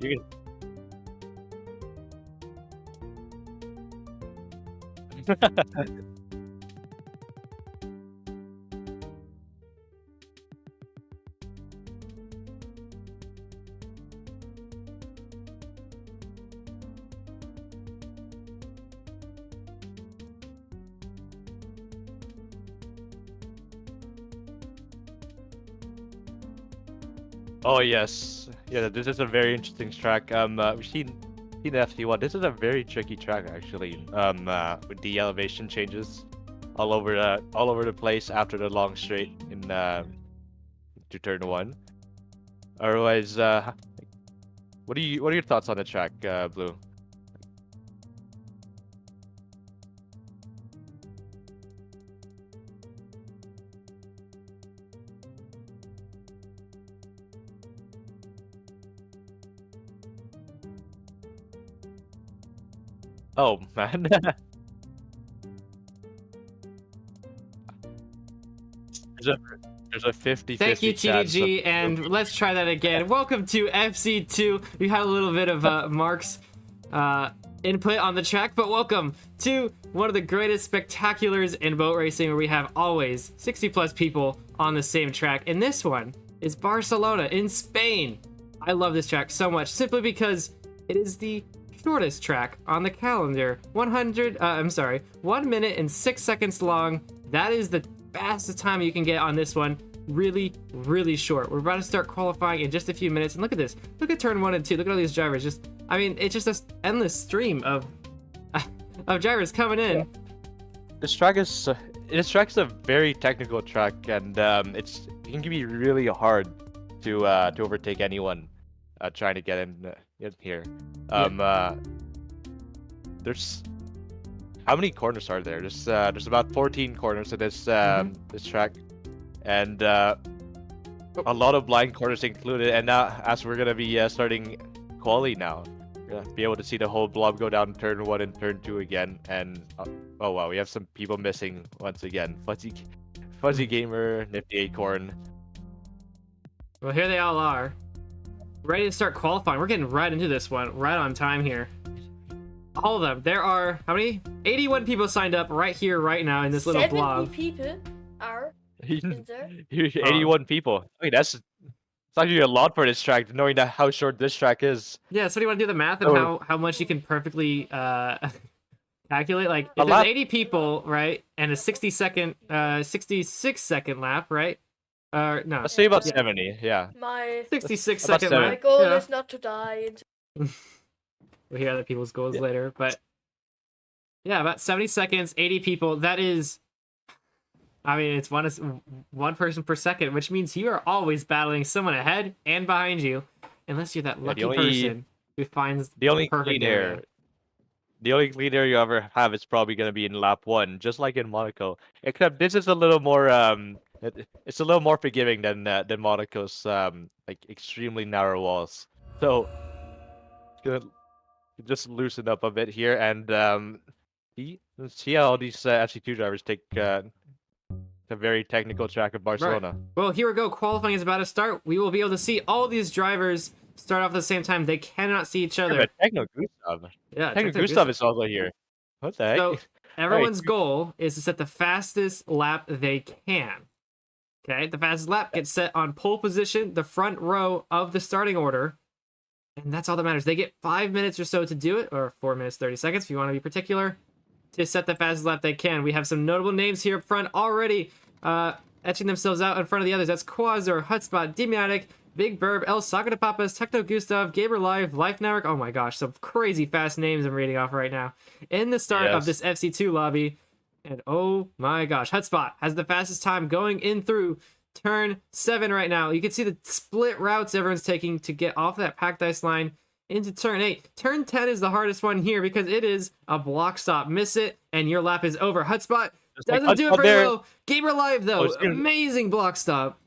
You can... Oh yes, yeah. This is a very interesting track. We've seen the FC1. This is a very tricky track actually. With the elevation changes all over the place after the long straight in to turn one. Otherwise, what are your thoughts on the track, Blue? Oh man. there's a there's a 50 Thank you, chance of... TDG, and let's try that again. Welcome to FC2. We had a little bit of Mark's input on the track, but welcome to one of the greatest spectaculars in boat racing, where we have always 60 plus people on the same track. And this one is Barcelona in Spain. I love this track so much, simply because it is the shortest track on the calendar. 1 minute and 6 seconds long. That is the fastest time you can get on this one. Really, really short. We're about to start qualifying in just a few minutes, and look at this. Look at turn 1 and 2. Look at all these drivers. I mean, it's just an endless stream of drivers coming in. This track is a very technical track, and it can be really hard to overtake anyone trying to get in here. There's how many corners are there? There's about 14 corners in this this track, and a lot of blind corners included. And now, as we're gonna be starting quali now, we're gonna be able to see the whole blob go down turn 1 and turn 2 again. And oh wow, we have some people missing once again. Fuzzy Gamer, Nifty Acorn. Well, here they all are, ready to start qualifying. We're getting right into this one, right on time here. All of them. There are, how many? 81 people signed up right here, right now, in this little 70 blob. people are in there. 81 people. I mean, it's actually a lot for this track, knowing that how short this track is. Yeah, so do you want to do the math and how much you can perfectly calculate? Like, if there's 80 people, right, and a 66 second lap, right? No. Let's say about 70, yeah. My 66 About second lap. goal Yeah. is not to die. We'll hear other people's goals later, but yeah, about 70 seconds, 80 people. That is, I mean, it's one person per second, which means you are always battling someone ahead and behind you, unless you're that lucky person who finds the only perfect clean air. area. The only clean air you ever have is probably gonna be in lap 1, just like in Monaco. Except this is a little more it's a little more forgiving than Monaco's like extremely narrow walls. So gonna just loosen up a bit here, and see how all these FC2 drivers take the very technical track of Barcelona. Right. Well, here we go. Qualifying is about to start. We will be able to see all these drivers start off at the same time. They cannot see each other. Yeah, but Techno Gustav. Yeah, Techno Gustav is also here. What the heck? So everyone's goal is to set the fastest lap they can. Okay, the fastest lap gets set on pole position, the front row of the starting order. And that's all that matters. They get 5 minutes or so to do it, or 4 minutes, 30 seconds, if you want to be particular, to set the fastest lap they can. We have some notable names here up front already etching themselves out in front of the others. That's Quasar, Hutspot, Demiatic, Big Burb, El Saga Papas, Techno Gustav, Gaber Live, Life Network. Oh my gosh, some crazy fast names I'm reading off right now. In the start of this FC2 lobby. And oh my gosh, Hutspot has the fastest time going in through turn 7 right now. You can see the split routes everyone's taking to get off that packed ice line into turn 8. Turn 10 is the hardest one here because it is a block stop. Miss it, and your lap is over. Hutspot doesn't do it very well. Gamer Live, though, amazing block stop.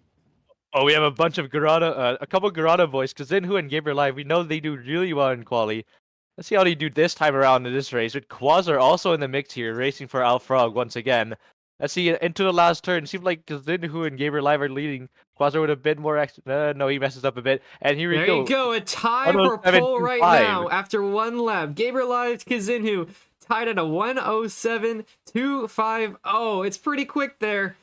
Oh, we have a bunch of a couple Garada boys, Kazinhu and Gamer Live. We know they do really well in quali. Let's see how they do this time around in this race. With Quasar also in the mix here, racing for Alfrog once again. Let's see, into the last turn. It seemed like Zinhu and Gabriel Live are leading. Quasar with a bit more no, he messes up a bit. And here we There go. you go. A tie for pole right 107.25. now after one lap. Gabriel Live Kazinhu tied at a 107.250. It's pretty quick there.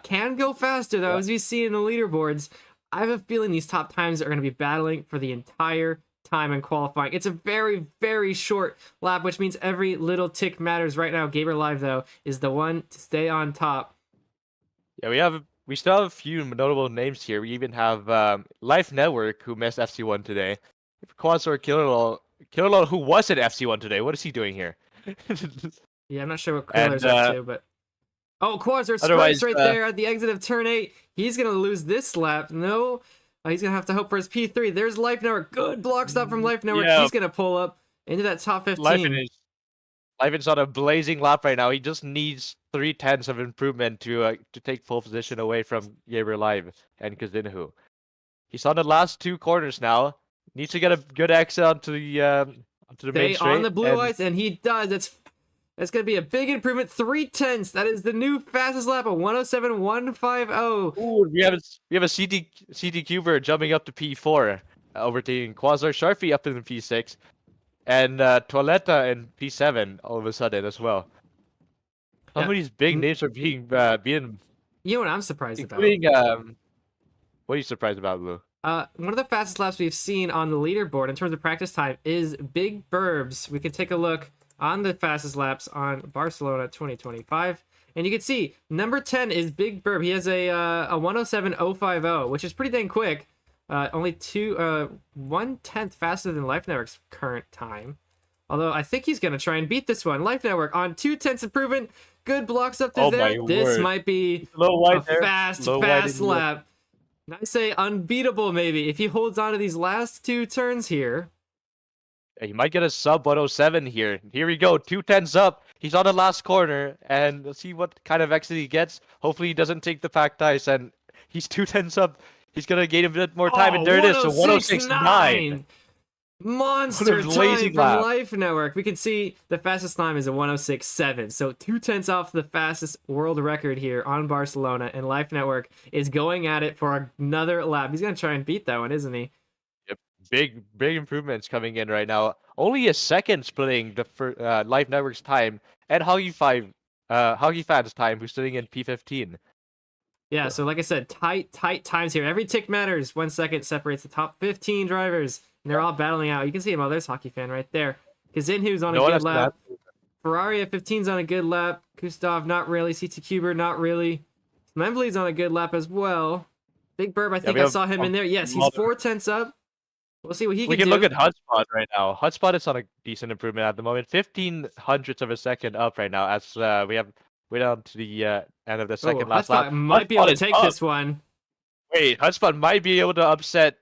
Can go faster though, as we see in the leaderboards. I have a feeling these top times are going to be battling for the entire time in qualifying. It's a very, very short lap, which means every little tick matters right now. Gabriel Live, though, is the one to stay on top. Yeah, we still have a few notable names here. We even have Life Network, who missed FC1 today. Quasar Killerlol, who was at FC1 today. What is he doing here? Yeah, I'm not sure what Quiller's up to, but... Oh, Quasar scrapes right there at the exit of turn 8. He's going to lose this lap. No, he's going to have to hope for his P3. There's Life Network. Good block stop from Life Network. Yeah. He's going to pull up into that top 15. Life is on a blazing lap right now. He just needs 0.3 of improvement to take pole position away from Gabriel Live and Kazinhu. He's on the last 2 corners now. Needs to get a good exit onto the main straight. On the blue ice, and he does. That's going to be a big improvement. 0.3. That is the new fastest lap of 107.150. Ooh, we have a CT Cuber jumping up to P4, overtaking Quasar Sharpie up in the P6, and Toiletta in P7 all of a sudden as well. Some of these big names are being beaten. You know what I'm surprised about? What are you surprised about, Blue? One of the fastest laps we've seen on the leaderboard in terms of practice time is Big Burbs. We can take a look on the fastest laps on Barcelona 2025. And you can see number 10 is Big Burb. He has a 107.050, which is pretty dang quick. Only 1/10 faster than Life Network's current time. Although I think he's going to try and beat this one. Life Network on 0.2 improvement. Good blocks up to there. This might be a fast lap. And I say unbeatable maybe. If he holds on to these last 2 turns here. He might get a sub 107 here. Here we go, 2/10 up. He's on the last corner, and let's see what kind of exit he gets. Hopefully he doesn't take the pack dice, and he's 2/10 up. He's gonna gain a bit more time, and there it is, so 106.9. Monster time from Life Network. We can see the fastest time is a 106.7, so 2/10 off the fastest world record here on Barcelona, and Life Network is going at it for another lap. He's gonna try and beat that one, isn't he? Big improvements coming in right now. Only a second splitting the Life Network's time and Hoggy Fan's time, who's sitting in P15. Yeah, so like I said, tight times here. Every tick matters. 1 second separates the top 15 drivers, and they're all battling out. You can see him. Oh, there's Hockey Fan right there. Kazinhu's on a good lap. Ferrari at 15's on a good lap. Gustav, not really. CT Cuber, not really. Membly's on a good lap as well. Big Burb, I think I saw him in there. Yes, he's 4/10 up. We'll see what he can do. We can look at Hotspot right now. Hotspot is on a decent improvement at the moment. 15/100 of a second up right now as we're down to the end of the second last lap. Hotspot might be able to take this one. Wait, Hotspot might be able to upset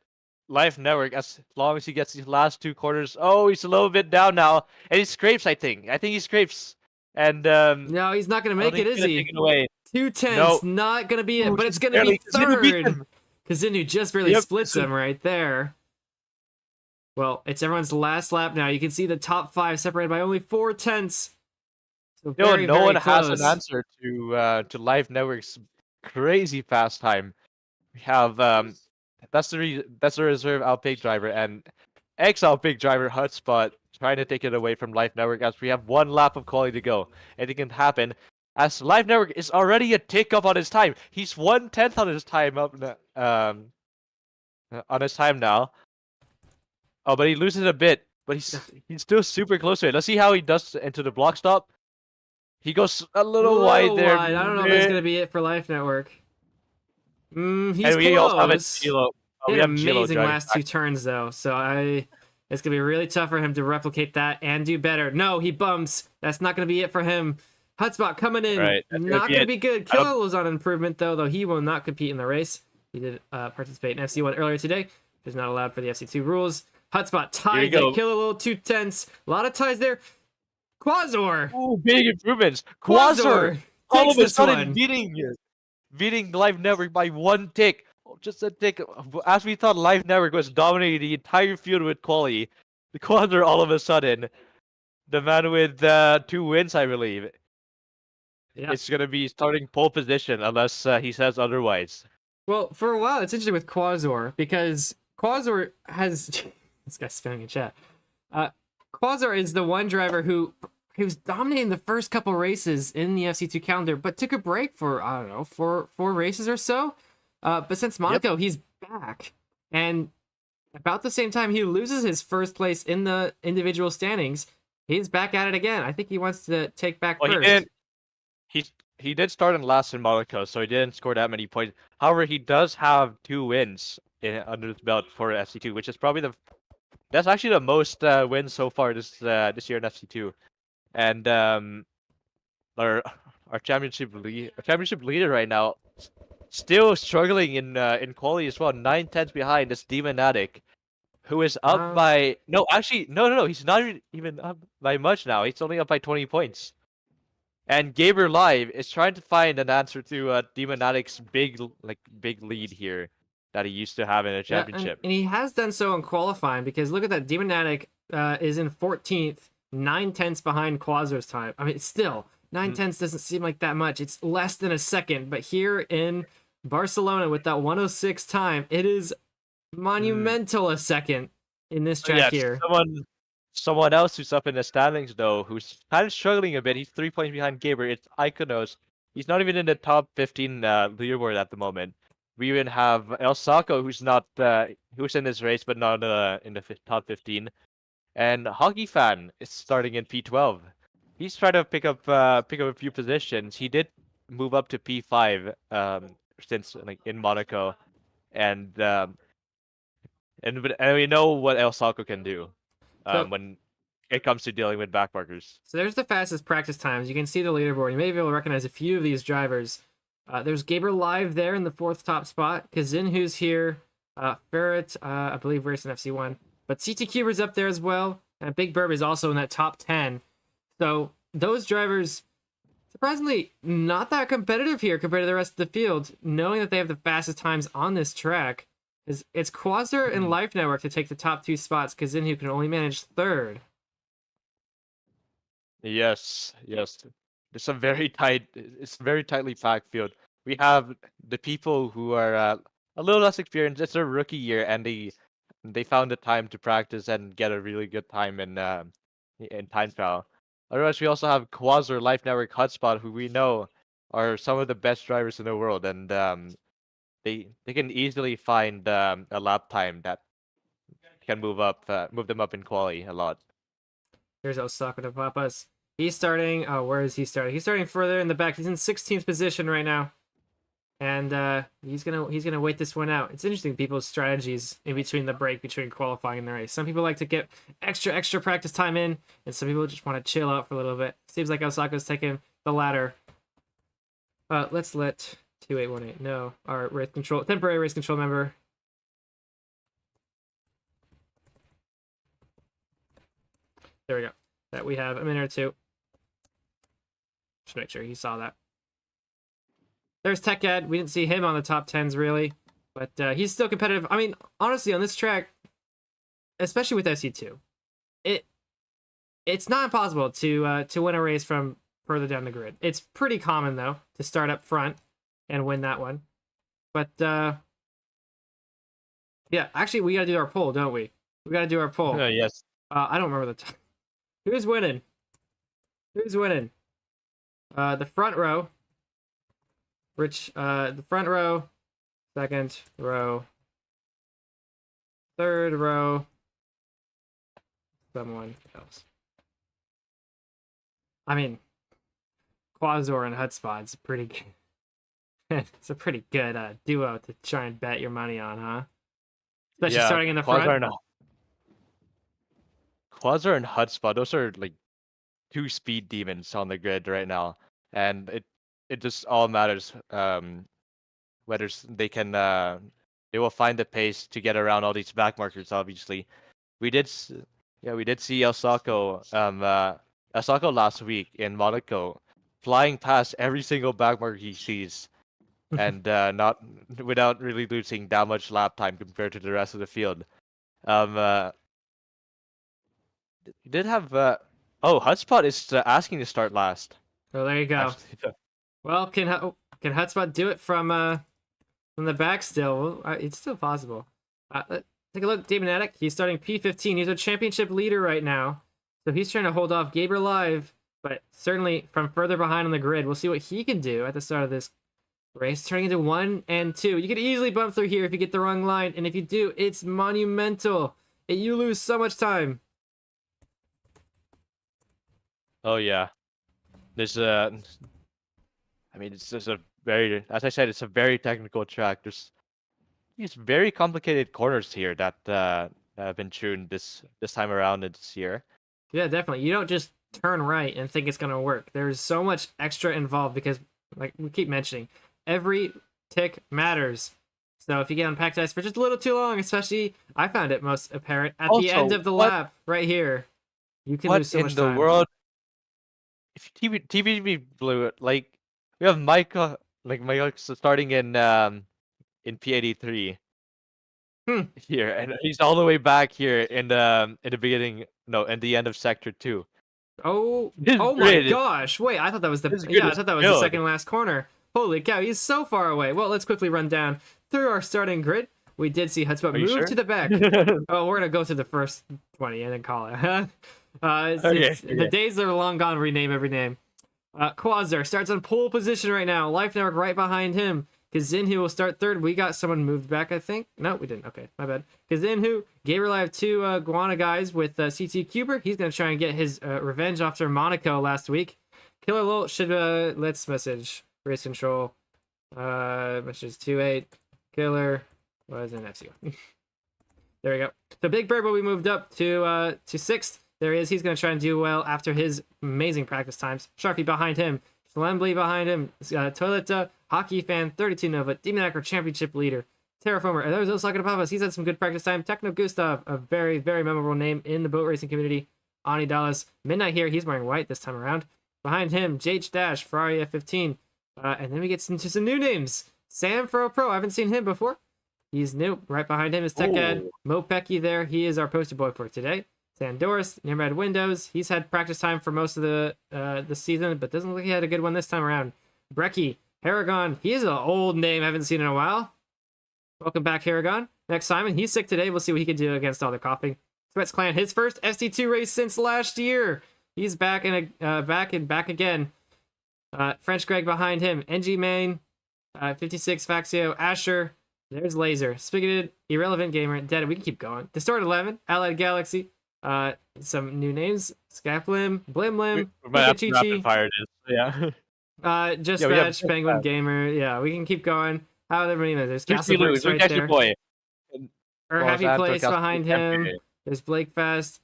Life Network as long as he gets these last 2 corners. Oh, he's a little bit down now. And he scrapes, I think. I think he scrapes. And no, he's not going to make it, is he? 2/10, not going to be it, but it's going to be third. Kazinhu just barely splits him right there. Well, it's everyone's last lap now. You can see the top 5 separated by only 4/10. So no one has an answer to Life Network's crazy fast time. We have that's the reserve outpick driver and ex outpick driver Hotspot trying to take it away from Life Network as we have 1 lap of quality to go. Anything can happen. As Life Network is already a tick up on his time. He's 1/10 on his time up now. Oh, but he loses a bit, but he's still super close to it. Let's see how he does into the block stop. He goes a little wide there. I don't know if that's gonna be it for Life Network. He's and we close. also have Gilo. He had amazing last 2 turns though, so it's gonna be really tough for him to replicate that and do better. No, he bumps. That's not gonna be it for him. Hotspot coming in, not gonna be good. Killer was on improvement though he will not compete in the race. He did participate in FC1 earlier today. He's not allowed for the FC2 rules. Hotspot ties it. Kill a little 2/10. A lot of ties there. Quasar. Ooh, big improvements. Quasar all of a sudden beating Life Network by 1 tick. Just a tick. As we thought Life Network was dominating the entire field with quality, the Quasar all of a sudden, the man with 2 wins, I believe. Yeah. it's gonna be starting pole position unless he says otherwise. Well, for a while, it's interesting with Quasar because Quasar has this guy's spamming in chat. Uh, Quasar is the one driver who was dominating the first couple races in the FC2 calendar, but took a break for I don't know four races or so. But since Monaco, he's back, and about the same time he loses his first place in the individual standings, he's back at it again. I think he wants to take back Well, first. he did start in last in Monaco, so he didn't score that many points. However, he does have 2 wins under his belt for FC2, which is probably that's actually the most wins so far this year in FC2. And our championship leader right now, still struggling in quality as well. 9 tenths behind is Demonatic, who is up by no. He's not even up by much now. He's only up by 20 points. And Gaber Live is trying to find an answer to Demonatic's big lead here that he used to have in a championship. And he has done so in qualifying because look at that. Demonatic is in 14th, 9/10 behind Quasar's time. I mean, still 9/10 doesn't seem like that much. It's less than a second, but here in Barcelona with that 106 time, it is monumental a second in this track here. Someone else who's up in the standings though, who's kind of struggling a bit. He's 3 points behind Gaber. It's Iconos. He's not even in the top 15 leaderboard at the moment. We even have El Saco, who's not who's in this race but not in the top 15. And Hockey Fan is starting in P12. He's trying to pick up a few positions. He did move up to P5 since like in Monaco, and we know what El Saco can do when it comes to dealing with backmarkers. So there's the fastest practice times. You can see the leaderboard. You may be able to recognize a few of these drivers. There's Gaber Live there in the 4th top spot. Kazin, who's here. Ferret, I believe, racing FC1. But CT Cuber's up there as well. And Big Burb is also in that top 10. So those drivers, surprisingly, not that competitive here compared to the rest of the field, knowing that they have the fastest times on this track. It's Quasar and Life Network to take the top 2 spots. Kazin, who can only manage 3rd. Yes. It's a very tightly packed field. We have the people who are a little less experienced. It's their rookie year, and they found the time to practice and get a really good time in time trial. Otherwise, we also have Quasar, Life Network, Hotspot, who we know are some of the best drivers in the world, and they can easily find a lap time that can move them up in quality a lot. Here's Osaka to Papas. He's starting. Oh, where is he starting? He's starting further in the back. He's in 16th position right now, and he's gonna wait this one out. It's interesting people's strategies in between the break between qualifying and the race. Some people like to get extra practice time in, and some people just want to chill out for a little bit. Seems like Osaka's taking the latter. Let's let 2818 know our temporary race control member. There we go. That we have a minute or two. Just make sure he saw that. There's Tech Ed. We didn't see him on the top 10s really, but he's still competitive. I mean, honestly, on this track, especially with SC2, it's not impossible to win a race from further down the grid. It's pretty common though to start up front and win that one. But yeah, actually, we gotta do our poll, don't we? We gotta do our poll. Yes. I don't remember the time. Who's winning? The front row. The front row, second row, third row, someone else. I mean, Quasar and Hutspot's pretty good. It's a pretty good duo to try and bet your money on, huh? Especially starting in the front. Quasar and Hutspot, those are like 2 speed demons on the grid right now, and it just all matters whether they will find the pace to get around all these back markers. Obviously, we did see El Saco last week in Monaco flying past every single back marker he sees, and not without really losing that much lap time compared to the rest of the field. He did have Hotspot is asking to start last. Oh, there you go. Actually, Well, can Hotspot do it from the back still? Well, it's still possible. Take a look. Damon Attic, he's starting P15. He's a championship leader right now. So he's trying to hold off Gabriel Live, but certainly from further behind on the grid. We'll see what he can do at the start of this race, turning into 1 and 2. You could easily bump through here if you get the wrong line, and if you do, it's monumental. You lose so much time. Oh yeah, there's I mean, it's just a very, as I said, it's a very technical track. There's these very complicated corners here that have been tuned this time around in this year. Yeah, definitely. You don't just turn right and think it's gonna work. There's so much extra involved because, like we keep mentioning, every tick matters. So if you get on packed ice for just a little too long, especially, I found it most apparent at the end of the lap right here, you can lose so much time. What in the world? If TVB blew it, like we have Michael starting in P83 here, and he's all the way back here in the beginning, no, in the end of sector 2. Oh my gosh! Wait, I thought that was the the second last corner. Holy cow, he's so far away. Well, let's quickly run down through our starting grid. We did see Hotspot move to the back. Oh, we're gonna go to the first 20 and then call it. The days are long gone. Rename every name. Quasar starts on pole position right now. Life Network right behind him. Kazinhu will start third. We got someone moved back, I think. No, we didn't. Okay, my bad. Kazinhu, Gabriel, I have 2 Guana guys with CT Cuber. He's going to try and get his revenge after Monaco last week. Killer Lol should, let's message. Race control. Message 28. Killer. What is the next one? There we go. So Big Bird will be moved up to 6th. There he is. He's going to try and do well after his amazing practice times. Sharky behind him. Shlembly behind him. Toileta, Hockey Fan, 32 Nova, Demon Hacker Championship Leader, Terraformer, and there's Osaka Papas. He's had some good practice time. Techno Gustav, a very, very memorable name in the boat racing community. Ani Dallas, Midnight here. He's wearing white this time around. Behind him, JH Dash, Ferrari F15. And then we get into some new names. Sam Fro Pro, I haven't seen him before. He's new. Right behind him is TechEd. Mo Pecky there. He is our poster boy for today. Sandoris, Nimrod Windows. He's had practice time for most of the season, but doesn't look like he had a good one this time around. Brecky, Haragon. He is an old name. Haven't seen in a while. Welcome back, Haragon. Next, Simon. He's sick today. We'll see what he can do against all the coughing. Sweats Clan, his first ST2 race since last year. He's back and back again. French Greg behind him. NG Main, 56 Faxio, Asher. There's Laser, Spigoted, Irrelevant Gamer, Dead. We can keep going. Distort 11, Allied Galaxy. Some new names: Scaplim, Blimlim, Pikachu. Yeah. Just Scratch, Penguin Gamer. Yeah, we can keep going. How are everybody? There's Castlebergs right there. Boy. Or Happy Place behind him. There's Blake Fast.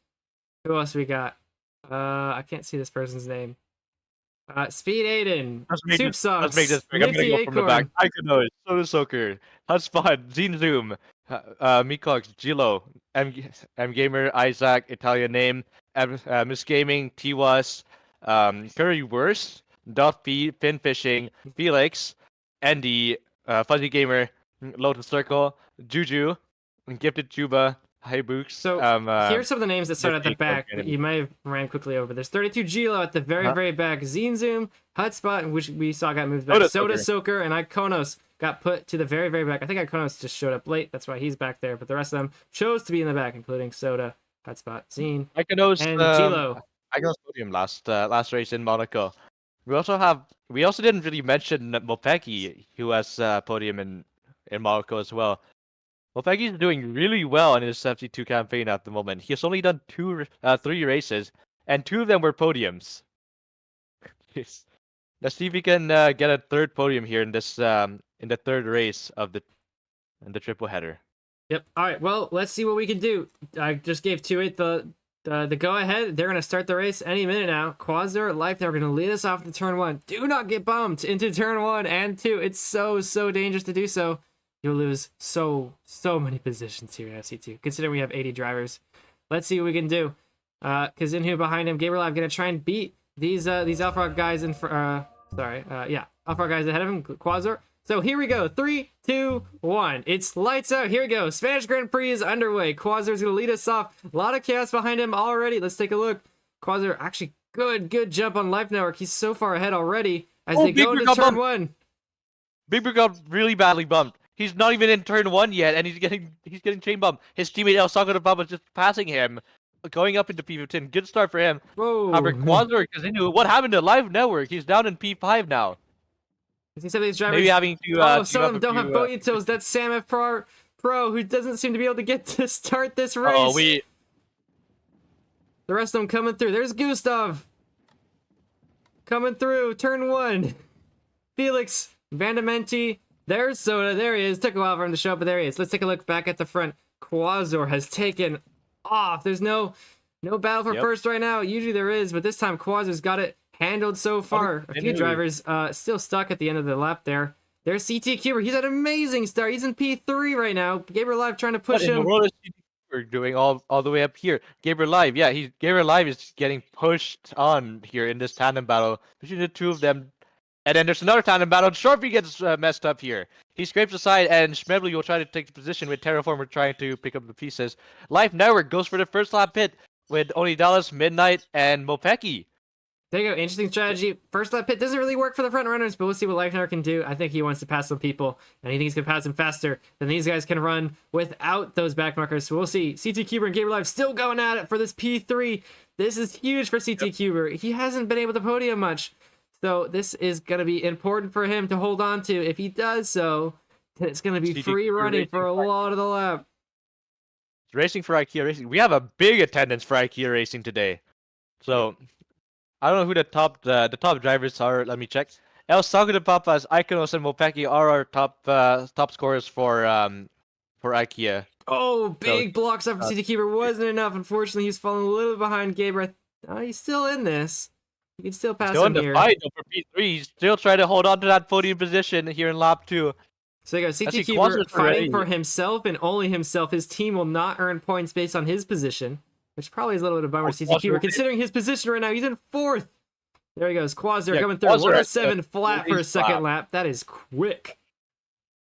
Who else we got? I can't see this person's name. Speed Aiden, Soup Sauce, let's make this big. I'm gonna go from the back. I can know it. Soda Soaker, Hotspot, Zine Zoom, Mikox, Gilo, M Gamer, Isaac, Italian name, Miss Gaming, Tiwas, Currywurst, Dot Fin Fishing, Felix, Andy, Fuzzy Gamer, Lotus Circle, Juju, Gifted Juba, Hi Books. So here's some of the names that start at the back that you may have ran quickly over. There's 32 Gilo at the very back. Zine Zoom, Hotspot, which we saw got moved back. Soda Soaker and Iconos got put to the very back. I think Iconos just showed up late. That's why he's back there. But the rest of them chose to be in the back, including Soda, Hotspot, Zine, Iconos, and Gilo. Iconos podium last race in Monaco. We also didn't really mention Mopeki, who has podium in Monaco as well. Mopeki is doing really well in his FC2 campaign at the moment. He has only done 3 races, and 2 of them were podiums. Let's see if we can get a 3rd podium here in this in the 3rd race of the triple header. Yep. All right. Well, let's see what we can do. I just gave 2-8 the go ahead. They're gonna start the race any minute now. Quasar, Life, they're gonna lead us off to turn 1. Do not get bumped into turn 1 and 2. It's so dangerous to do so. You'll lose so many positions here in FC2, considering we have 80 drivers. Let's see what we can do. Kazinhu behind him. Gabriel Live gonna try and beat these Alpha Rock guys in Alpha Rock guys ahead of him. Quasar. So here we go. 3, 2, 1. It's lights out. Here we go. Spanish Grand Prix is underway. Quasar's gonna lead us off. A lot of chaos behind him already. Let's take a look. Quasar actually good jump on Life Network. He's so far ahead already. as Oh, they go into turn 1. Big Bird got really badly bumped. He's not even in turn 1 yet, and he's getting chain bumped. His teammate El Saco de Papa just passing him, going up into P15. Good start for him. However, Whoa. Quasar continue. What happened to Live Network? He's down in P5 now. You see some of these drivers. Maybe having to. Some of them don't have bogey tills. That's Sam F Pro, who doesn't seem to be able to get to start this race. Oh, The rest of them coming through. There's Gustav. Coming through. Turn 1. Felix. Vandamenti. There's Soda. There he is. Took a while for him to show up, but there he is. Let's take a look back at the front. Quasar has taken off. There's no battle for first right now. Usually there is, but this time Quasar's got it handled so far. A few drivers still stuck at the end of the lap there. There's CT Cuber. He's had an amazing start. He's in P3 right now. Gabriel Live trying to push him. What in the world is CT Cuber doing all the way up here? Gabriel Live, yeah, Gabriel Live is getting pushed on here in this tandem battle between the two of them. And then there's another tandem battle. Sharpie gets messed up here. He scrapes aside, and Schmebly will try to take the position with Terraformer trying to pick up the pieces. Life Network goes for the first lap pit with only Dallas, Midnight, and Mopeki. There you go. Interesting strategy. First lap pit doesn't really work for the front runners, but we'll see what Life Network can do. I think he wants to pass some people, and he thinks he's going to pass them faster than these guys can run without those back markers. So we'll see. CT Cuber and Gabriel Live still going at it for this P3. This is huge for CT Cuber. He hasn't been able to podium much. So this is going to be important for him to hold on to. If he does so, then it's going to be free running for a lot of the lap. Racing for IKEA Racing. We have a big attendance for IKEA Racing today. So I don't know who the top drivers are. Let me check. El Sago de Papas, Iconos, and Mopeki are our top scorers for IKEA. Oh, big blocks up for CT Cuber. Wasn't enough. Unfortunately, he's falling a little bit behind Gabriel. He's still in this. You can still pass him here. Fight for P3. He's still trying to hold on to that podium position here in lap 2. So you got CT Cuber fighting for himself and only himself. His team will not earn points based on his position, which probably is a little bit of a bummer. CT Cuber, considering his position right now, he's in 4th. There he goes. Quasar coming through. 107 flat for a second lap. That is quick.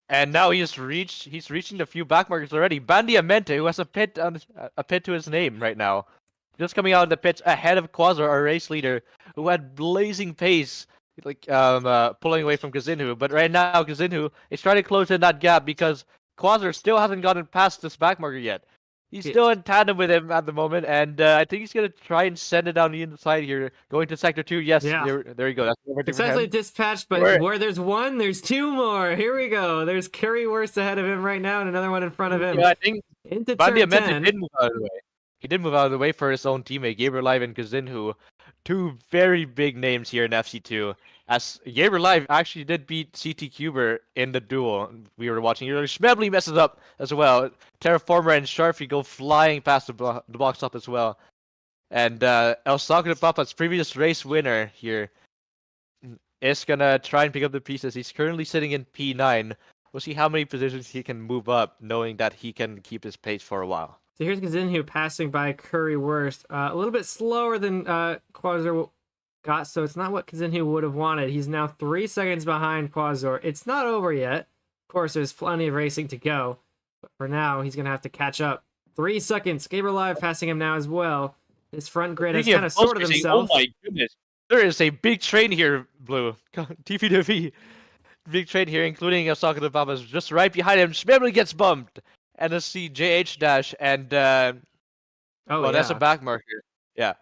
And now he's reaching a few back markers already. Bandiamente, who has a pit to his name right now. Just coming out of the pits ahead of Quasar, our race leader, who had blazing pace, pulling away from Kazinhu. But right now, Kazinhu is trying to close in that gap because Quasar still hasn't gotten past this back marker yet. He's still in tandem with him at the moment, and I think he's going to try and send it down the inside here, going to Sector 2. Yes, there you go. That's successfully dispatched, but where there's one, there's two more. Here we go. There's Currywurst ahead of him right now, and another one in front of him. Yeah, I think into turn 10. did move out of the way. He did move out of the way for his own teammate, Gabriel Live and Kazinhu. Two very big names here in FC2. As Gabriel Live actually did beat CT Cuber in the duel we were watching earlier. Schmebly messes up as well. Terraformer and Sharpie go flying past the box stop as well. And El Saco de Papa's previous race winner here is going to try and pick up the pieces. He's currently sitting in P9. We'll see how many positions he can move up, knowing that he can keep his pace for a while. So here's Kazinhu passing by Currywurst. A little bit slower than Quasar got, so it's not what Kazinhu would have wanted. He's now 3 seconds behind Quasar. It's not over yet. Of course, there's plenty of racing to go. But for now, he's going to have to catch up. 3 seconds. Gabriel Live passing him now as well. This front grid has kind of sorted himself. Oh my goodness. There is a big train here, Blue. TPW. Big train here, including El Saco de Papas just right behind him. Schmebly gets bumped. NSC JH dash and that's a back marker. Yeah.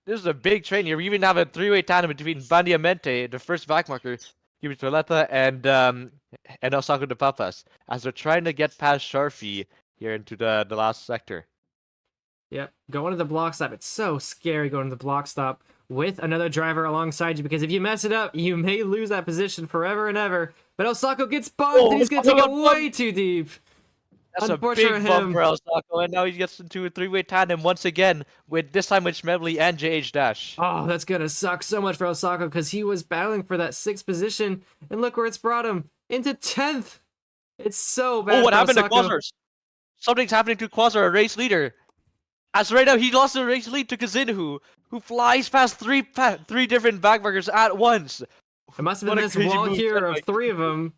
This is a big train here. We even have a three-way tandem between Bandiamente, the first back marker, Cubi Toileta, and El Saco de Papas, as they're trying to get past Sharfie here into the last sector. Yep, going to the block stop. It's so scary going to the block stop with another driver alongside you, because if you mess it up, you may lose that position forever and ever. But El Saco gets bumped, and he's going to take it way too deep. That's a big bump for El Saco, and now he gets into a three-way tandem once again, with this time with Schmebly and JH Dash. Oh, that's gonna suck so much for El Saco, because he was battling for that 6th position, and look where it's brought him, into 10th. It's so bad. Oh, what happened to Quasar? Something's happening to Quasar, a race leader. As right now, he lost the race lead to Kazinhu, who flies past three different backmarkers at once. It must have been this wall here of 3 of them.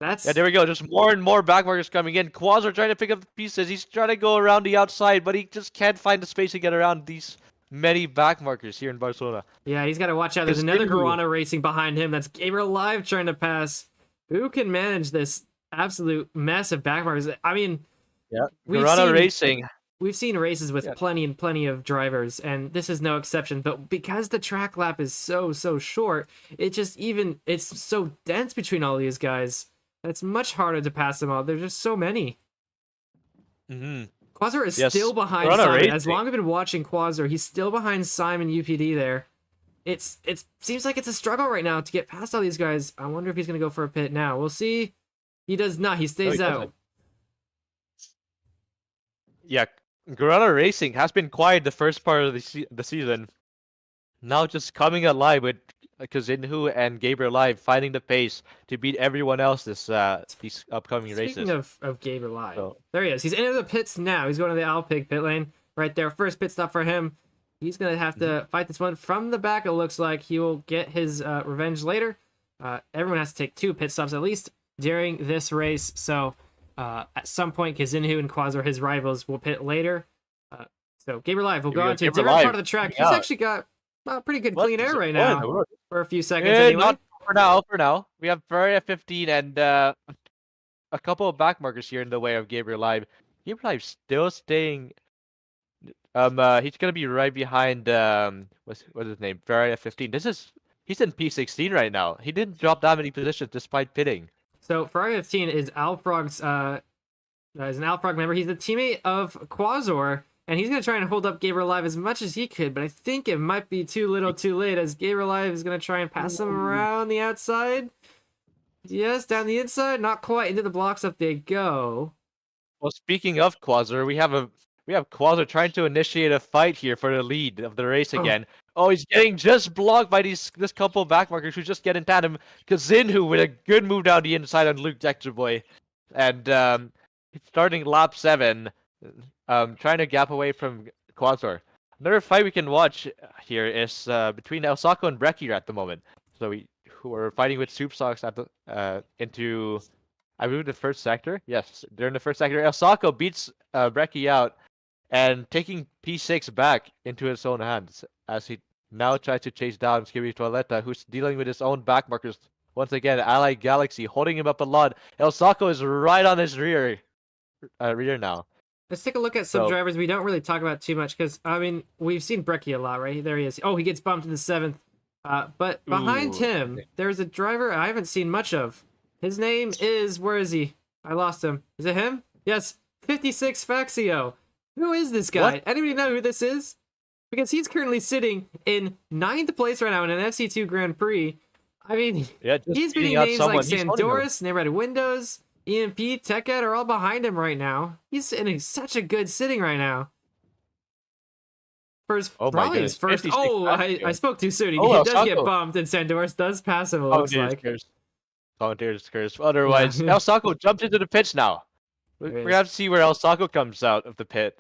Yeah, there we go. Just more and more backmarkers coming in. Quasar trying to pick up the pieces. He's trying to go around the outside, but he just can't find the space to get around these many backmarkers here in Barcelona. Yeah, he's got to watch out. There's another Guarana racing behind him. That's Gabriel Live trying to pass. Who can manage this absolute mess of backmarkers? I mean, Yeah, we've Guarana Racing. We've seen races with Yeah. plenty and plenty of drivers, and this is no exception. But because the track lap is so short, it's so dense between all these guys. It's much harder to pass them all. There's just so many. Mm-hmm. Quasar is Yes, still behind Guarana Simon. Racing. As long as I've been watching Quasar, he's still behind Simon UPD there. It seems like it's a struggle right now to get past all these guys. I wonder if he's gonna go for a pit now. We'll see. He does not. He stays he out. doesn't. Yeah, Guarana Racing has been quiet the first part of the season. Now just coming alive with Kazinhu and Gabriel Live finding the pace to beat everyone else these upcoming Speaking races. of Gabriel Live, So- there he is. He's into the pits now. He's going to the Alpig pit lane right there. First pit stop for him. He's gonna have to fight this one from the back. It looks like he will get his revenge later. Everyone has to take 2 pit stops at least during this race. So at some point, Kazinhu and Quasar, his rivals, will pit later. So Gabriel Live will Here we go go, on to a Gabriel different Live part of the track. He's coming out. actually got pretty good What clean is air it? right What in now the world? for a few seconds anyway. Not for now. For now, we have Ferrari at 15 and a couple of backmarkers here in the way of Gabriel Live. Gabriel Live still staying. He's gonna be right behind what's his name? Ferrari at 15. He's in P16 right now. He didn't drop that many positions despite pitting. So Ferrari 15 is Alfrog's is an Alfrog member. He's the teammate of Quasar, and he's gonna try and hold up Gabriel Live as much as he could, but I think it might be too little too late as Gabriel Live is gonna try and pass him around the outside. Yes, down the inside, not quite into the blocks up they go. Well, speaking of Quasar, we have Quasar trying to initiate a fight here for the lead of the race again. Oh, he's getting just blocked by this couple of backmarkers who just get in tandem. Kazinhu with a good move down the inside on Luke Dexterboy. And starting lap 7, trying to gap away from Quasar. Another fight we can watch here is between El Saco and Brecky at the moment. So who are fighting with Soup Socks at the into I believe the first sector. Yes, they're in the first sector. El Saco beats Brecky out and taking P6 back into his own hands as he now tries to chase down Skibby Toiletta, who's dealing with his own backmarkers. Once again, Ally Galaxy holding him up a lot. El Saco is right on his rear now. Let's take a look at some So- drivers we don't really talk about too much because I mean we've seen Brecky a lot, right? There he is. Oh, he gets bumped in the 7th. But behind Ooh, him, there's a driver I haven't seen much of. His name is, where is he? I lost him. Is it him? Yes, 56 Faxio. Who is this guy? What? Anybody know who this is? Because he's currently sitting in 9th place right now in an FC2 Grand Prix. I mean, Yeah, just he's beating beating out names someone. like He's holding them. Sandoris, Name Red Windows, EMP, TechEd are all behind him right now. He's in such a good sitting right now. First, Oh my probably his goodness, first. 56 Oh, Faxio. I spoke too soon. He Oh, does get Saco. bumped, and Sandoris does pass him. It looks like. Commentators curse. Otherwise, Yeah. El Saco jumps into the pits now. There We is. have to see where El Saco comes out of the pit.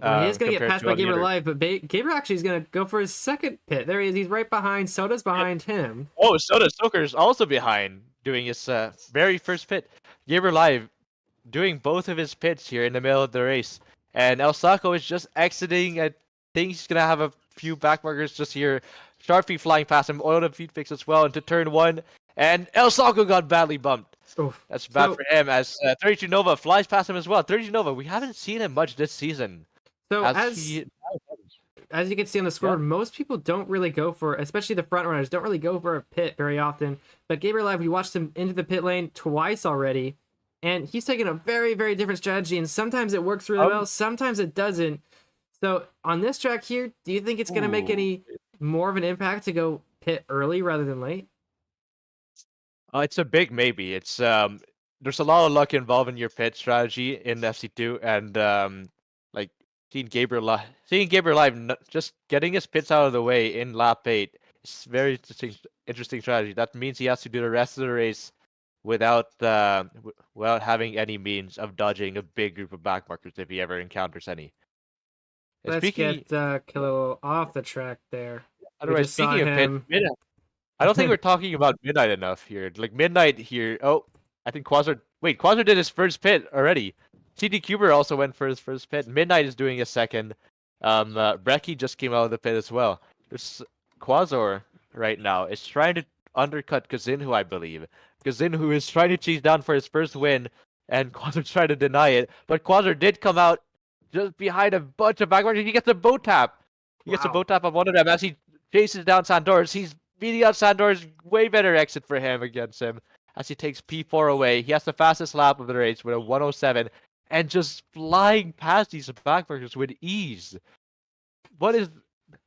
Well, he is going to get compared passed to by on the Gabriel other- Live, but Gabriel actually is going to go for his second pit. There he is. He's right behind. Soda's behind him. Oh, Soda Stoker's also behind, doing his very first pit. Gabriel Live doing both of his pits here in the middle of the race. And El Saco is just exiting. I think he's going to have a few backmarkers just here. Sharpie flying past him. Oil and feed fix as well into turn 1. And El Saco got badly bumped. Oof. That's bad So- for him as 32 Nova flies past him as well. 32 Nova, we haven't seen him much this season. So As as you can see on the scoreboard, most people don't really go for, especially the front runners, don't really go for a pit very often. But Gabriel Live, we watched him into the pit lane twice already, and he's taking a very, very different strategy. And sometimes it works really well, sometimes it doesn't. So on this track here, do you think it's going to make any more of an impact to go pit early rather than late? It's a big maybe. It's there's a lot of luck involved in your pit strategy in FC2, and like seeing Gabriel Live just getting his pits out of the way in lap 8 is very interesting strategy. That means he has to do the rest of the race without having any means of dodging a big group of backmarkers if he ever encounters any. And Let's get Kilo off the track there. otherwise, just saw speaking of him. pit, I don't think we're talking about Midnight enough here. Like Midnight here. Oh, I think Quasar. Wait, Quasar did his first pit already. CD Cuber also went for his first pit. Midnight is doing a second, Brecky just came out of the pit as well. There's Quasar right now is trying to undercut Kazinhu, I believe. Kazinhu is trying to chase down for his first win, and Quasar's trying to deny it. But Quasar did come out just behind a bunch of backmarkers. He gets a bow tap. He gets a bow tap on one of them as he chases down Sandors. He's beating out Sandors. Way better exit for him against him as he takes P4 away. He has the fastest lap of the race with a 107 and just flying past these backmarkers with ease. What is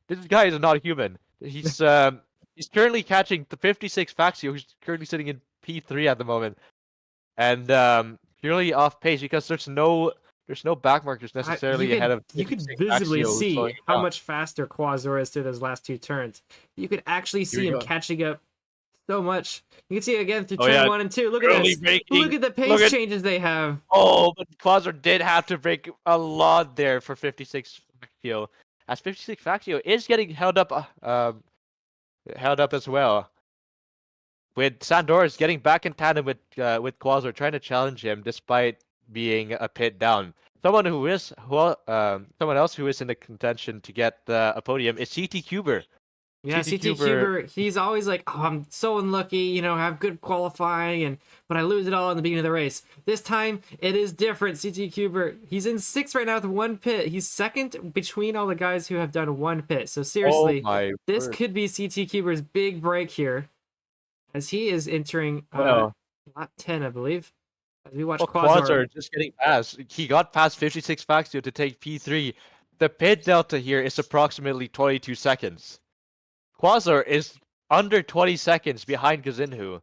this guy is not human. He's currently catching the 56 Faxio, who's currently sitting in P3 at the moment, and purely off pace because there's no backmarkers necessarily ahead of. You could 56 visibly Faxio, who's see slowing how down. much faster Quasar is through those last 2 turns. You could actually see we him go. catching up so much. You can see it again through Oh, turn yeah. 1 and 2. Look at Early this. braking. Look at the pace Look at- changes they have. Oh, but Quasar did have to break a lot there for 56 Faxio, as 56 Faxio is getting held up as well. With Sandors getting back in tandem with Quasar, trying to challenge him despite being a pit down. Someone else who is in the contention to get a podium is CT Cuber. Yeah, CT CT Cuber, he's always like, oh, I'm so unlucky, you know, have good qualifying, but I lose it all in the beginning of the race. This time, it is different. CT Cuber, he's in 6th right now with 1 pit. He's 2nd between all the guys who have done 1 pit. So seriously, this could be CT Cuber's big break here, as he is entering lap 10, I believe. As we watch Quasar just getting past. He got past 56 Faxio to take P3. The pit delta here is approximately 22 seconds. Quasar is under 20 seconds behind Kazinhu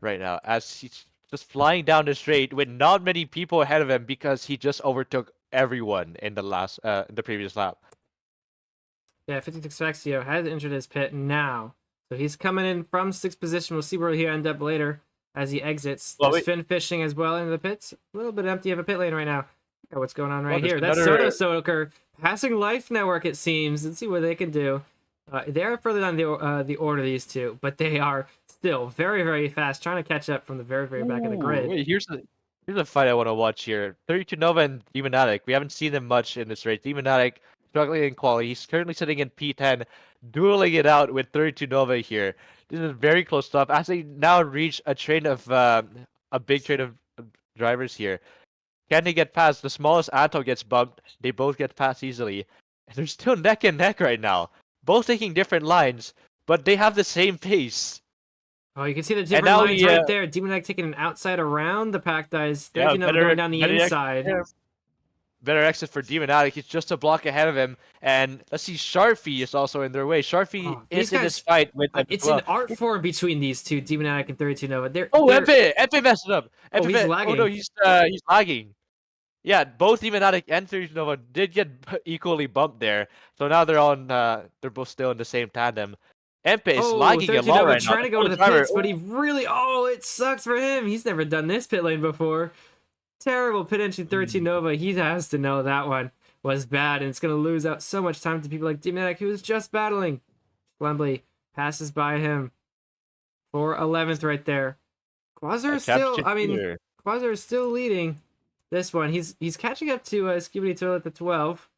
right now, as he's just flying down the straight with not many people ahead of him because he just overtook everyone in the previous lap. Yeah, 56 Faxio has entered his pit now. So he's coming in from 6th position. We'll see where he'll end up later as he exits. There's Finn fishing as well into the pits. A little bit empty of a pit lane right now. Look at what's going on right here. That's Soto Soaker passing Life Network, it seems. Let's see what they can do. They are further down the order, these two, but they are still very, very fast, trying to catch up from the very, very back of the grid. Wait, here's a fight I want to watch here. 32 Nova and Demonatic. We haven't seen them much in this race. Demonatic struggling in quality. He's currently sitting in P10, dueling it out with 32 Nova here. This is very close stuff. As they now reach a big train of drivers here. Can they get past? The smallest Anto gets bumped. They both get past easily. And they're still neck and neck right now. Both taking different lines, but they have the same pace. Oh, you can see the different lines right there. Demonatic taking an outside around the pack dies. 32 Nova going down the inside. Better exit for Demonatic. He's just a block ahead of him. And let's see, Sharfie is also in their way. Sharfie is in this fight with them. It's an art form between these two, Demonatic and 32 Nova. Epe messed it up. He's lagging. Oh no, he's lagging. Yeah, both Demonatic and 32 Nova did get equally bumped there. So now they're both still in the same tandem. Empe is lagging a lot right now. Trying to go to the pits, but he really, it sucks for him. He's never done this pit lane before. Terrible pit entry 32 Nova. He has to know that one was bad, and it's going to lose out so much time to people like Demonatic, who was just battling. Wembley passes by him for 11th right there. Quasar is still leading this one. He's catching up to Skibidi Toilet at 12.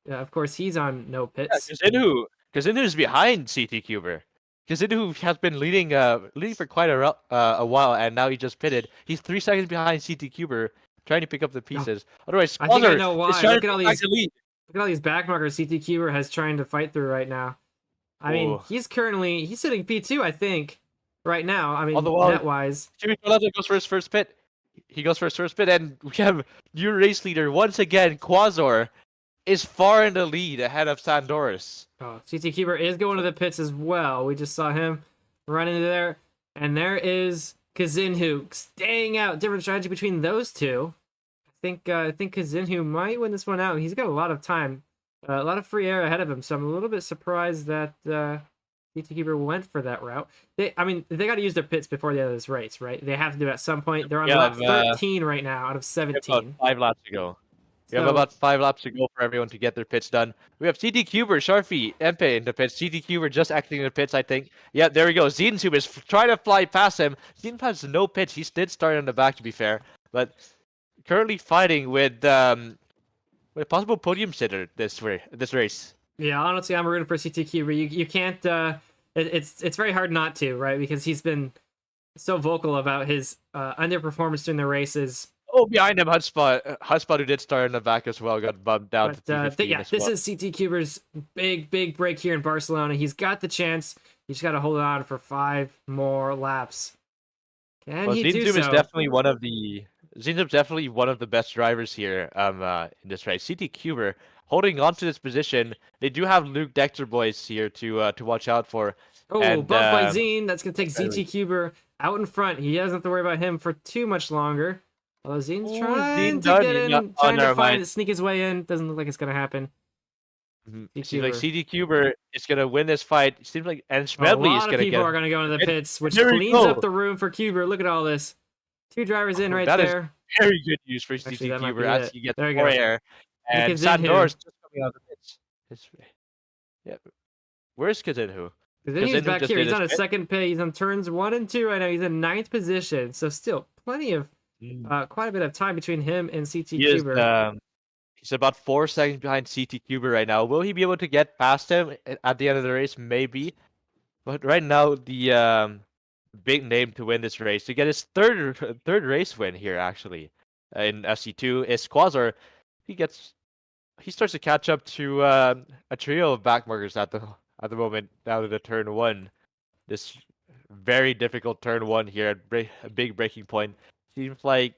Of course, he's on no pits. Yeah, Kazinhu's behind CT Cuber. Kazinhu has been leading for quite a while, and now he just pitted. He's 3 seconds behind CT Cuber, trying to pick up the pieces. Otherwise, I think I know why. Look at all these back markers CT Cuber has trying to fight through right now. I mean, he's sitting P2, I think, right now. I mean, net-wise. Jimmy Toilet goes for his first pit. He goes for his first pit, and we have new race leader once again. Quasar is far in the lead ahead of Sandoris. CT Cuber is going to the pits as well. We just saw him run into there. And there is Kazinhu staying out. Different strategy between those two. I think Kazinhu might win this one out. He's got a lot of time. A lot of free air ahead of him. So I'm a little bit surprised that CT Cuber went for that route. They got to use their pits before the end of this race, right? They have to do it at some point. They're on lap 13 right now out of 17. About 5 laps to go. We have about 5 laps to go for everyone to get their pits done. We have CT Cuber, Sharfie, Empe in the pits. CT Cuber just exiting the pits, I think. Yeah, there we go. Zedentube is trying to fly past him. Zedentube has no pits. He did start on the back, to be fair. But currently fighting with possible podium sitter this race. Yeah, honestly, I'm rooting for CT Cuber. You can't. It's very hard not to, right? Because he's been so vocal about his underperformance during the races. Oh, behind him, Hotspot, who did start in the back as well, got bumped down to But 215 yeah, as this well. is CT Cuber's big break here in Barcelona. He's got the chance. He's just got to hold on for 5 more laps. Can he do Zinzum is so? definitely Zinzum's definitely one of the best drivers here in this race. CT Cuber holding on to this position. They do have Luke Dexter boys here to watch out for. Oh, And bump by Zine. That's going to take ZT Cuber out in front. He doesn't have to worry about him for too much longer. Although Zine's trying to get in, trying to sneak his way in. Doesn't look like it's going to happen. It seems like CT Cuber is going to win this fight. It seems like, and Smedley is going to get... A lot of people are going to go into the pits, which cleans up the room for Cuber. Look at all this. 2 drivers in right there. That is very good news for CT Cuber as he gets more air. And Sandor's just coming out of the pits. Yeah. Where's Kazinhu? Kazinhu's back here. He's on his second pit. He's on turns 1 and 2 right now. He's in 9th position. So still plenty of, quite a bit of time between him and CT Cuber. He's about 4 seconds behind CT Cuber right now. Will he be able to get past him at the end of the race? Maybe. But right now, the big name to win this race, to get his third race win here, actually, in FC2, is Quasar. He starts to catch up to a trio of backmarkers at the moment, now to the turn 1. This very difficult turn 1 here at a big breaking point. Seems like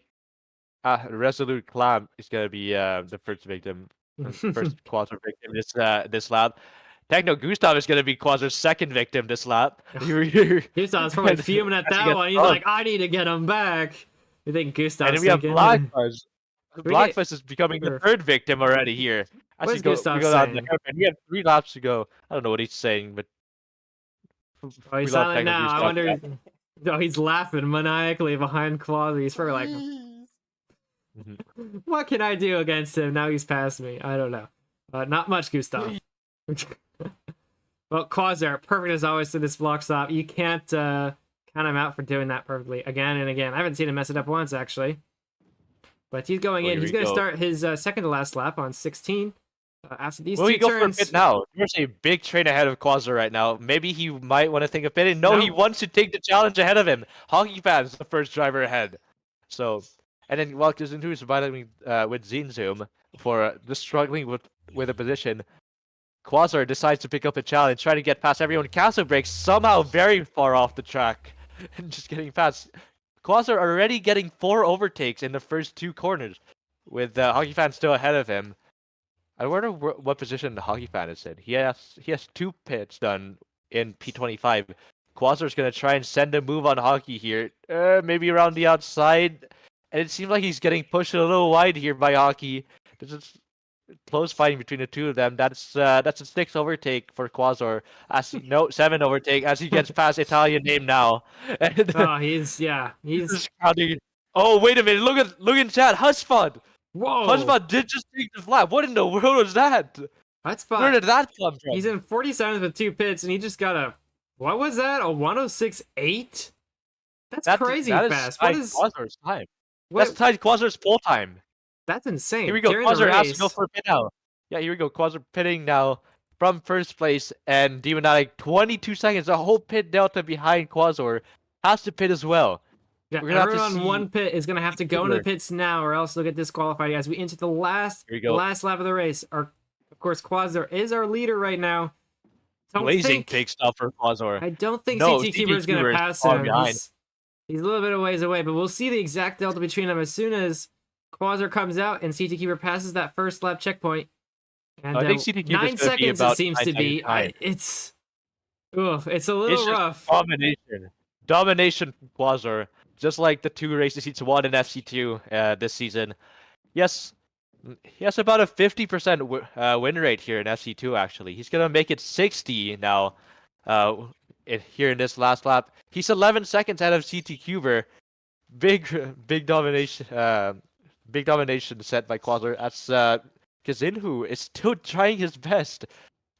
Resolute Clamp is going to be the first victim, first Quasar victim this lap. Techno Gustav is going to be Quasar's second victim this lap. Gustav's probably fuming at that one. He's like, I need to get him back. You think Gustav's and then we have Blackfuzz. Blackfuzz is becoming the third victim already here. What is Gustav saying? We have 3 laps to go. I don't know what he's saying, but... Oh, he's silent now. I wonder... Oh, he's laughing maniacally behind Quasar. He's probably like... What can I do against him? Now he's past me. I don't know. Not much, Gustav. Well, Quasar, perfect as always to this block stop. You can't count him out for doing that perfectly again and again. I haven't seen him mess it up once, actually. But he's going in. He's going to start his second to last lap on 16. After these 2 turns... Will he go for a pit now? There's a big train ahead of Quasar right now. Maybe he might want to think of pitting. No, he wants to take the challenge ahead of him. Hockey fans, the first driver ahead. So... And then while Kazinhu is battling with Zinzum for just struggling with a position, Quasar decides to pick up a challenge, trying to get past everyone. Castle breaks somehow very far off the track and just getting past. Quasar already getting 4 overtakes in the first 2 corners, with Hockey Fan still ahead of him. I wonder what position the Hockey Fan is in. He has 2 pits done in P25. Quasar's gonna try and send a move on Hockey here, maybe around the outside. And it seems like he's getting pushed a little wide here by Hockey. This is close fighting between the 2 of them. That's a 6 overtake for Quasar. 7 overtake as he gets past Italian name now. And, he's Oh, wait a minute! Look in chat. Hotspot. Whoa! Hotspot did just take the lap. What in the world was that? Hotspot. Where did that come from? He's in 47th with 2 pits, and he just got a... What was that? A 106.8? That's crazy fast. What is Quasar's time? That's tied Quasar's full time. That's insane. Here we go. Quasar has to go for a pit now. Yeah, here we go. Quasar pitting now from first place, and Demonatic 22 seconds. A whole pit delta behind Quasar has to pit as well. Yeah, everyone on 1 pit is going to have to go into the pits now, or else they'll get disqualified as we enter the last lap of the race. Of course, Quasar is our leader right now. Blazing big stuff for Quasar. I don't think CT Cuber is going to pass him. He's a little bit of ways away, but we'll see the exact delta between them as soon as Quasar comes out and CT Cuber passes that first lap checkpoint. And I think CT 9 seconds it seems to be. It's a little rough. Domination from Quasar, just like the 2 races he's won in FC2 this season. Yes, he has about a 50% win rate here in FC2. Actually, he's gonna make it 60 now. Here in this last lap, he's 11 seconds ahead of CT Cuber. Big domination set by Quasar. As Kazinhu is still trying his best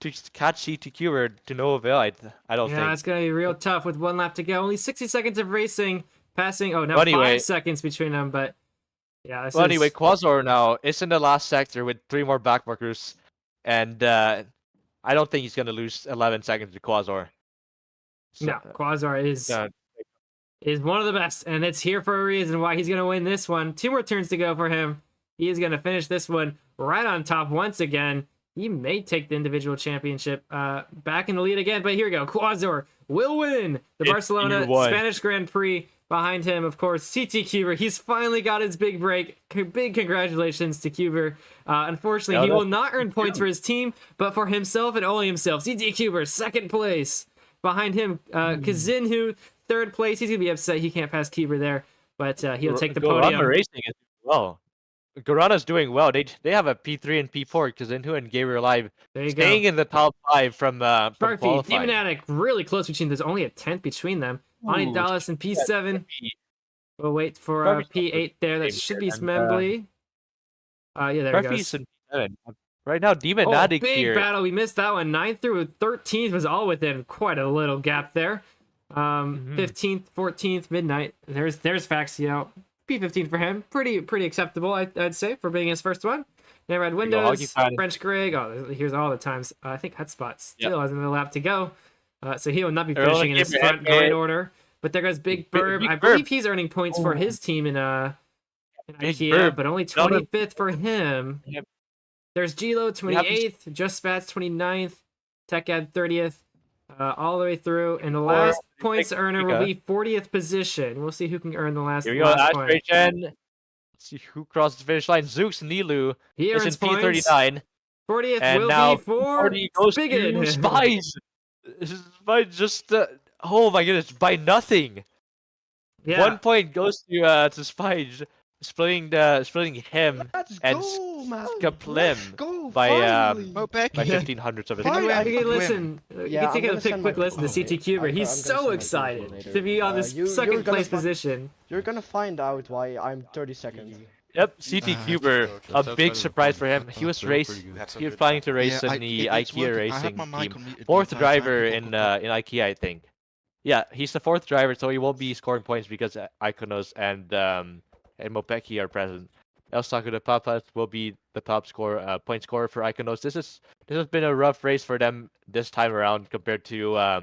to catch CT Cuber to no avail. I don't think. Yeah, it's gonna be real tough with 1 lap to go. Only 60 seconds of racing, passing. Oh, now 5 seconds between them, but Yeah, this Well, anyway, is Quasar now is in the last sector with 3 more backmarkers, and I don't think he's gonna lose 11 seconds to Quasar. So, no Quasar uh, is one of the best, and it's here for a reason why he's gonna win this one. 2 more turns to go for him. He is gonna finish this one right on top once again. He may take the individual championship back in the lead again, but here we go. Quasar will win the Barcelona Spanish Grand Prix. Behind him, of course, CT Cuber. He's finally got his big break. Big congratulations to Cuber. Unfortunately, he will not earn points for his team, but for himself and only himself. CT Cuber, 2nd place. Behind him, Kazinhu, 3rd place. He's going to be upset he can't pass Cuber there, but he'll take the podium. Racing is well. Gorana's doing well. They have a P3 and P4 Kazinhu and Gabriel Live staying in the top 5 from qualifying. Demonatic, really close between. There's only a 10th between them. Ani Dallas in P7. We'll wait for P8 there. That should be Smembly. Yeah, there he goes. In P7. Right now, Demonatic big here. Battle. We missed that one. 9th through 13th was all within quite a little gap there. 15th, 14th, midnight. There's Faxio. P15 for him. Pretty acceptable, I'd say, for being his first one. Then Red Windows, French Greg. Oh, here's all the times. I think Hutspot still has another lap to go. So he will not be finishing in his front grid order. But there goes Big Burb. I believe he's earning points for his team in IKEA, but only 25th for him. Yep. There's Gilo, 28th. Just Spats, 29th. TechAd, 30th. All the way through. And the last points earner will be 40th position. We'll see who can earn the last point. Here we go, Aspiration. Let's see who crosses the finish line. Zooks Nilu. He earns points. P39. 40th and will now be for 40 goes Spigot. to Spies. By just oh my goodness, by nothing. Yeah. 1 point goes to Spies, splitting him and Kaplim by 1500 of his. Listen, you can take a quick listen to CT Cuber. He's so excited to be on this 2nd place position. You're gonna find out why I'm 32nd. Yep, CT Cuber, a big surprise for him. He was planning to race in the IKEA racing team. 4th driver in IKEA, I think. Yeah, he's the 4th driver, so he won't be scoring points because Iconos and Mopeki are present. El Saku de Papas will be the top point scorer for Iconos. This has been a rough race for them this time around compared to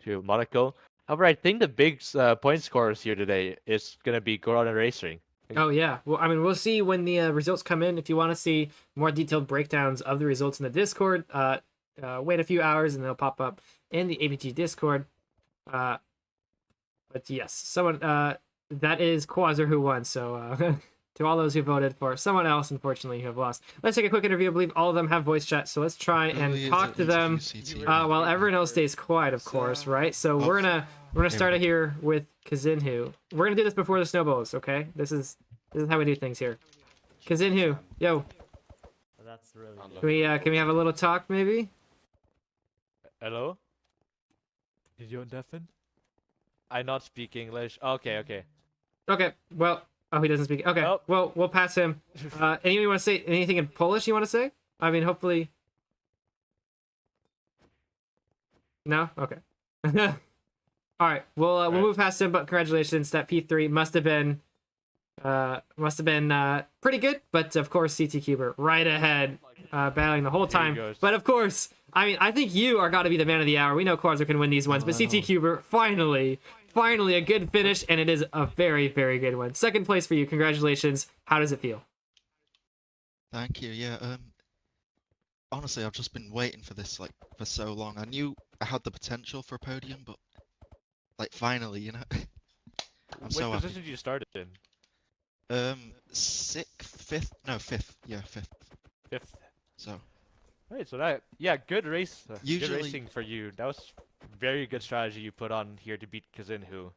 Monaco. However, I think the big point scorers here today is gonna be Gorona Racing. Oh yeah, well I mean we'll see when the results come in. If you want to see more detailed breakdowns of the results in the Discord, wait a few hours and they'll pop up in the APG Discord. But yes, someone that is Quasar who won. So to all those who voted for someone else, unfortunately, who have lost. Let's take a quick interview. I believe all of them have voice chat, so let's try and talk to them while everyone else stays quiet, of course, right? So we're gonna start it here with Kazinhu. We're gonna do this before the snowballs, okay? This is how we do things here. Kazinhu, yo. That's really Can we have a little talk maybe? Hello? Did you deafen? I not speak English. Okay. Okay. Well, he doesn't speak. Okay. Oh. Well, we'll pass him. Anyone want to say anything in Polish? You want to say? I mean, hopefully. No. Okay. All right. We'll move past him. But congratulations, that P3 must have been pretty good. But of course, CT Cuber right ahead, battling the whole time. But of course, I mean, I think you are got to be the man of the hour. We know Quasar can win these ones, but CT Cuber finally a good finish, and it is a very, very good one. 2nd place for you. Congratulations. How does it feel? Thank you. Yeah. Honestly, I've just been waiting for this for so long. I knew I had the potential for a podium, but finally, you know. I'm so happy. What position did you start in? 6th, 5th, no 5th. Yeah, 5th. 5th. So. Right, so good race. Good racing for you. That was very good strategy you put on here to beat Kazinhu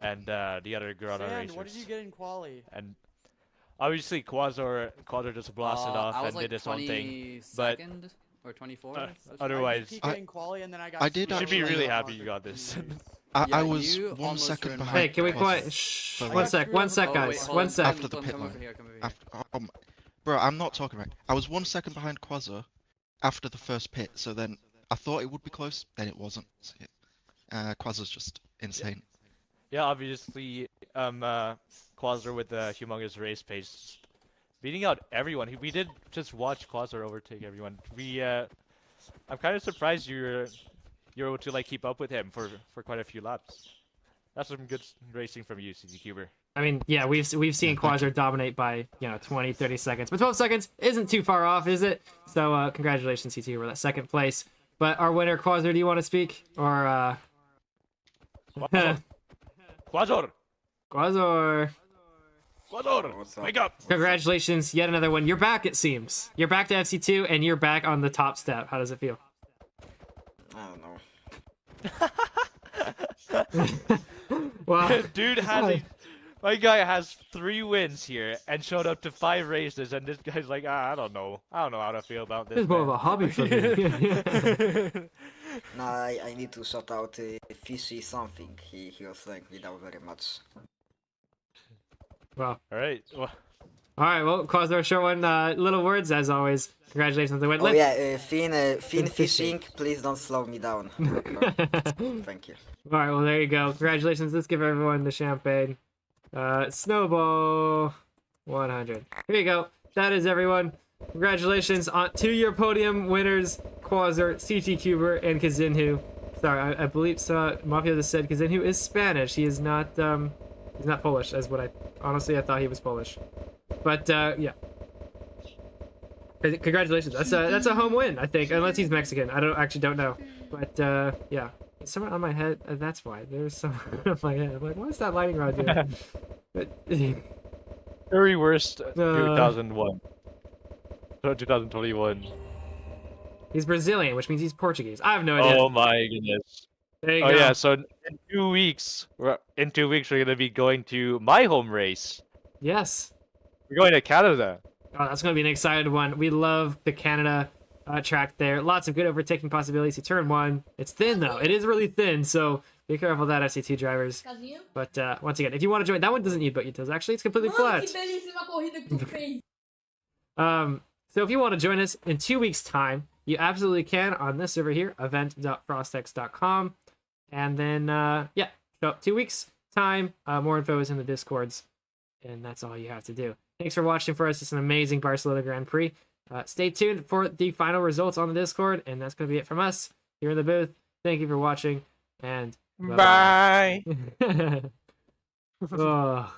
and the other Gorona racers. What did you get in quali? And obviously Quasar just blasted off and did his own thing. But or 24. Otherwise, I did. You should be really happy you got this. I was 1 second behind. Hey, can we quiet? Shh. 1 sec, guys. 1 sec. After the pit lane. Bro, I'm not talking right. I was 1 second behind Quasar after the first pit, so then I thought it would be close, then it wasn't. So, Quasar's just insane. Yeah, obviously, Quasar with the humongous race pace, beating out everyone. We did just watch Quasar overtake everyone. I'm kind of surprised you're able to like keep up with him for quite a few laps. That's some good racing from you, CZ Cuber. I mean, yeah, we've seen Quasar dominate by 20, 30 seconds, but 12 seconds isn't too far off, is it? So congratulations, CT, for that second place. But our winner, Quasar, do you want to speak or? Quasar. Quasar. Quasar. Quasar, wake up! Congratulations, yet another one. You're back, it seems. You're back to FC2, and you're back on the top step. How does it feel? I don't know. Well, Dude my guy has 3 wins here and showed up to 5 races, and this guy's like, I don't know how to feel about this. it's more of a hobby for me. No, I need to sort out fishy something. He was thank me that very much. Well, All right. Well, Quasar, short one, little words as always. Congratulations on the win. Oh yeah, fin fishing, please don't slow me down. Thank you. All right, well there you go. Congratulations. Let's give everyone the champagne. Snowball 100. Here you go. That is everyone. Congratulations to your podium winners, Quasar, CT Cuber, and Kazinhu. Sorry, I believe Mafia just said Kazinhu is Spanish. He is not he's not Polish, as what I thought he was Polish. But yeah. Congratulations. That's a home win, I think, unless he's Mexican. I don't know. But yeah. Somewhere on my head, that's why. There's some on my head. I'm like, what is that lightning rod doing? But very worst 2001. 2021. He's Brazilian, which means he's Portuguese. I have no idea. Oh my goodness. There you go. Yeah, so in 2 weeks, we're gonna be going to my home race. Yes. We're going to Canada. Oh, that's gonna be an exciting one. We love the Canada track there. Lots of good overtaking possibilities. You turn 1. It's thin though. It is really thin, so be careful of that, FC2 drivers. But once again, if you want to join, that one doesn't need boat utils. Actually, it's completely flat. So if you want to join us in 2 weeks' time, you absolutely can on this server here, event.frostex.com. And then, yeah, show up 2 weeks' time. More info is in the Discords. And that's all you have to do. Thanks for watching for us. It's an amazing Barcelona Grand Prix. Stay tuned for the final results on the Discord. And that's going to be it from us here in the booth. Thank you for watching. And bye-bye. Bye. Oh.